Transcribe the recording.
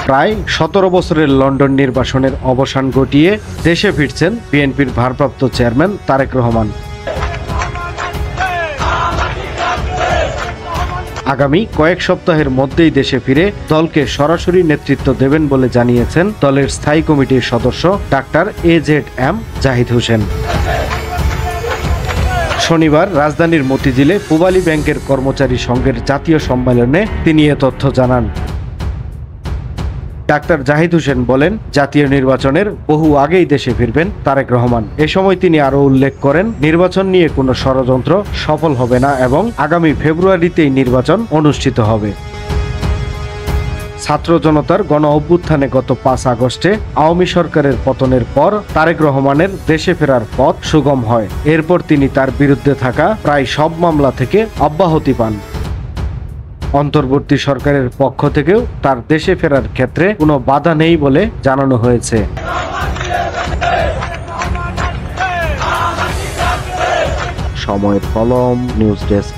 প্রায় 17 বছরের লন্ডন নির্বাসনের অবসান ঘটিয়ে দেশে ফিরছেন বিএনপির ভারপ্রাপ্ত চেয়ারম্যান তারেক রহমান। আগামী কয়েক সপ্তাহের মধ্যেই দেশে ফিরে দলকে সরাসরি নেতৃত্ব দেবেন বলে জানিয়েছেন দলের স্থায়ী কমিটির সদস্য ডাক্তার AZM জাহিদ হোসেন। শনিবার রাজধানীর মতিঝিলে পূবালী ব্যাংকের কর্মচারী সংঘের জাতীয় সম্মেলনে তিনি এ তথ্য জানান। ডাক্তার জাহিদ হোসেন বলেন, জাতীয় নির্বাচনের বহু আগেই দেশে ফিরবেন তারেক রহমান। এ সময় তিনি আরও উল্লেখ করেন, নির্বাচন নিয়ে কোনো ষড়যন্ত্র সফল হবে না এবং আগামী ফেব্রুয়ারিতেই নির্বাচন অনুষ্ঠিত হবে। ছাত্র জনতার গণ অভ্যুত্থানে গত 5 আগস্টে আওয়ামী সরকারের পতনের পর তারেক রহমানের দেশে ফেরার পথ সুগম হয়। এরপর তিনি তার বিরুদ্ধে থাকা প্রায় সব মামলা থেকে অব্যাহতি পান। অন্তর্বর্তী সরকারের পক্ষ থেকেও তার দেশে ফেরার ক্ষেত্রে কোনো বাধা নেই বলে জানানো হয়েছে। সময়ের কলম, নিউজ ডেস্ক।